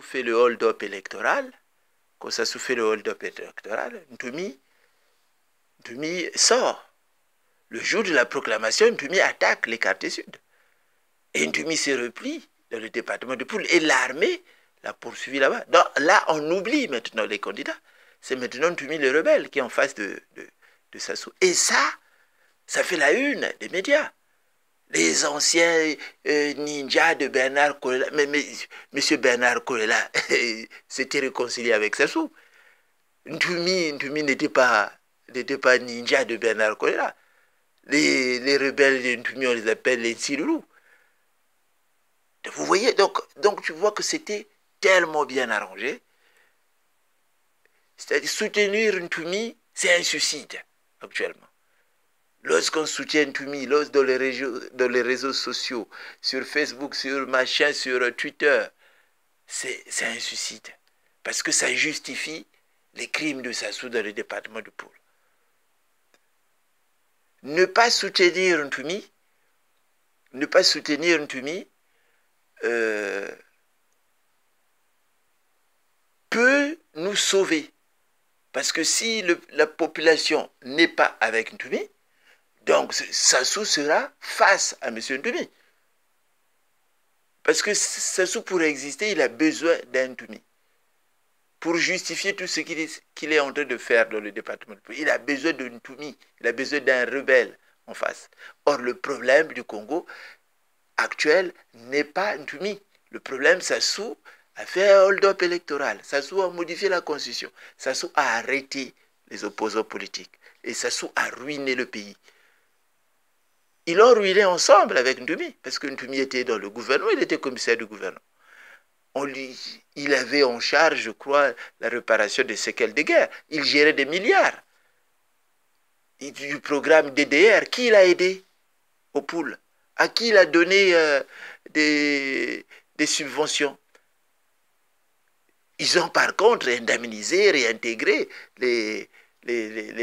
fait le hold-up électoral, quand ça fait le hold-up électoral, Ntoumi sort. Le jour de la proclamation, Ntoumi attaque les quartiers sud. Et Ntoumi se replie dans le département de Poul. Et l'armée l'a poursuivi là-bas. Donc là, on oublie maintenant les candidats. C'est maintenant Ntoumi le rebelle qui est en face de Sassou. Et ça fait la une des médias. Les anciens ninjas de Bernard Kolela, mais M. Bernard Kolela s'était réconcilié avec Sassou. Ntoumi n'était pas ninja de Bernard Kolela. Les rebelles de Ntoumi, on les appelle les Tsilou. Vous voyez, donc tu vois que c'était tellement bien arrangé. C'est-à-dire soutenir Ntoumi, c'est un suicide actuellement. Lorsqu'on soutient Ntoumi, dans les réseaux sociaux, sur Facebook, sur machin, sur Twitter, c'est un suicide. Parce que ça justifie les crimes de Sassou dans le département de Poul. Ne pas soutenir Ntoumi peut nous sauver. Parce que si la population n'est pas avec Ntoumi, donc Sassou sera face à M. Ntoumi. Parce que Sassou, pour exister, il a besoin d'un Ntoumi. Pour justifier tout ce qu'il est en train de faire dans le département de Poul. Il a besoin de Ntoumi. Il a besoin d'un rebelle en face. Or, le problème du Congo actuel n'est pas Ntoumi. Le problème, Sassou a fait un hold-up électoral. Sassou a modifié la constitution. Sassou a arrêté les opposants politiques. Et Sassou a ruiné le pays. Ils l'ont ruiné ensemble avec Ntoumi, parce que Ntoumi était dans le gouvernement, il était commissaire du gouvernement. Il avait en charge, je crois, la réparation des séquelles de guerre. Il gérait des milliards. Du programme DDR, qui l'a aidé au Poul? À qui il a donné des subventions? Ils ont par contre indemnisé, réintégré les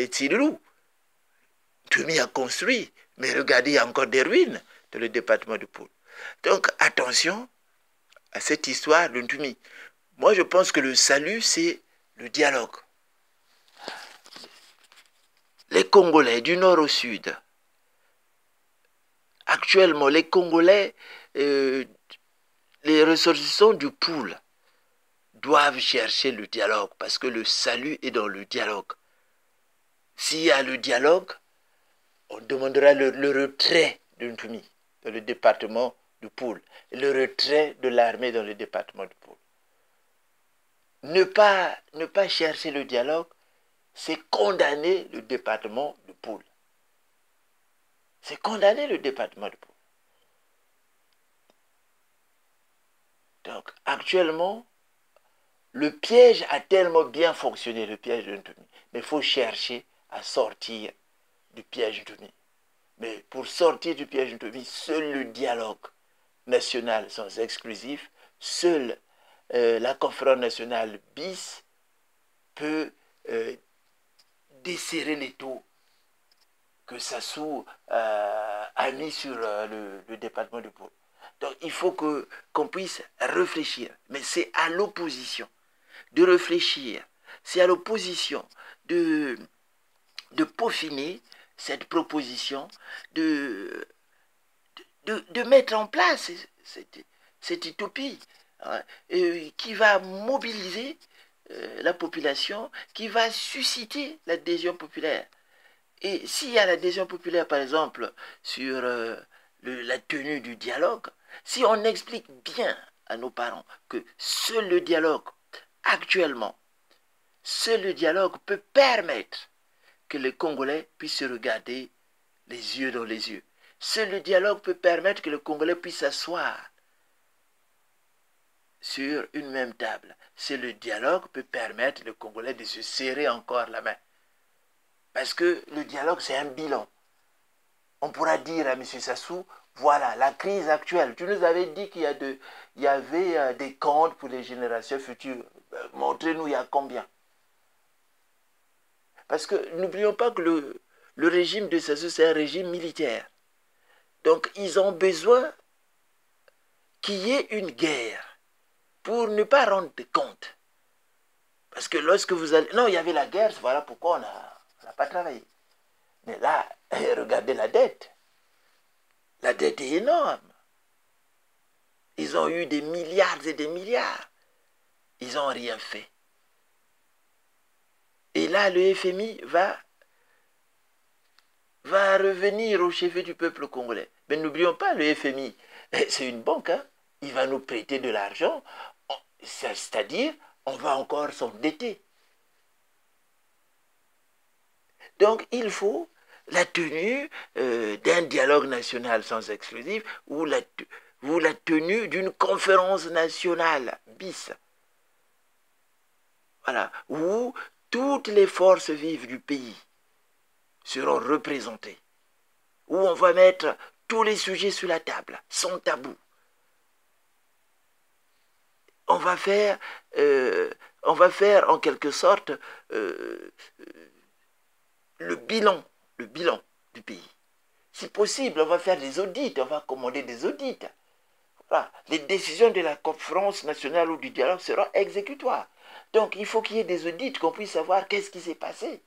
Tsilou. Ntoumi a construit, mais regardez, il y a encore des ruines dans le département de Poul. Donc attention à cette histoire de Ntoumi. Moi, je pense que le salut, c'est le dialogue. Les Congolais du nord au sud, actuellement, les Congolais, les ressortissants du Poul doivent chercher le dialogue parce que le salut est dans le dialogue. S'il y a le dialogue, on demandera le retrait de Ntoumi dans le département du Poul, le retrait de l'armée dans le département du Poul. Ne pas chercher le dialogue, c'est condamner le département du Poul. C'est condamner le département du Poul. Donc, actuellement, le piège a tellement bien fonctionné, le piège de Ntoumi. Mais il faut chercher à sortir du piège de Ntoumi. Mais pour sortir du piège de Ntoumi, seul le dialogue national sans exclusif, seule la conférence nationale bis peut desserrer les taux que Sassou a mis sur le département de Poul. Donc il faut qu'on puisse réfléchir. Mais c'est à l'opposition de réfléchir. C'est à l'opposition de peaufiner cette proposition, de mettre en place cette utopie hein, qui va mobiliser la population, qui va susciter l'adhésion populaire. Et s'il y a l'adhésion populaire, par exemple, sur la tenue du dialogue, si on explique bien à nos parents que seul le dialogue, actuellement, seul le dialogue peut permettre que les Congolais puissent se regarder les yeux dans les yeux. Seul le dialogue peut permettre que les Congolais puissent s'asseoir sur une même table. Seul le dialogue peut permettre aux Congolais de se serrer encore la main. Parce que le dialogue, c'est un bilan. On pourra dire à M. Sassou, voilà, la crise actuelle. Tu nous avais dit qu'il y avait des comptes pour les générations futures. Montrez-nous, il y a combien? Parce que n'oublions pas que le régime de Sassou, c'est un régime militaire. Donc, ils ont besoin qu'il y ait une guerre pour ne pas rendre compte. Parce que lorsque vous allez... Non, il y avait la guerre, voilà pourquoi on n'a pas travaillé. Mais là, regardez la dette. La dette est énorme. Ils ont eu des milliards et des milliards. Ils n'ont rien fait. Et là, le FMI va revenir au chevet du peuple congolais. Mais n'oublions pas, le FMI, c'est une banque. Hein? Il va nous prêter de l'argent. C'est-à-dire, on va encore s'endetter. Donc, il faut la tenue d'un dialogue national sans exclusif ou la tenue d'une conférence nationale bis. Voilà, où toutes les forces vives du pays seront représentées, où on va mettre tous les sujets sur la table, sans tabou. On va faire en quelque sorte le bilan du pays. Si possible, on va faire des audits, on va commander des audits. Voilà. Les décisions de la conférence nationale ou du dialogue seront exécutoires. Donc, il faut qu'il y ait des audits, qu'on puisse savoir qu'est-ce qui s'est passé.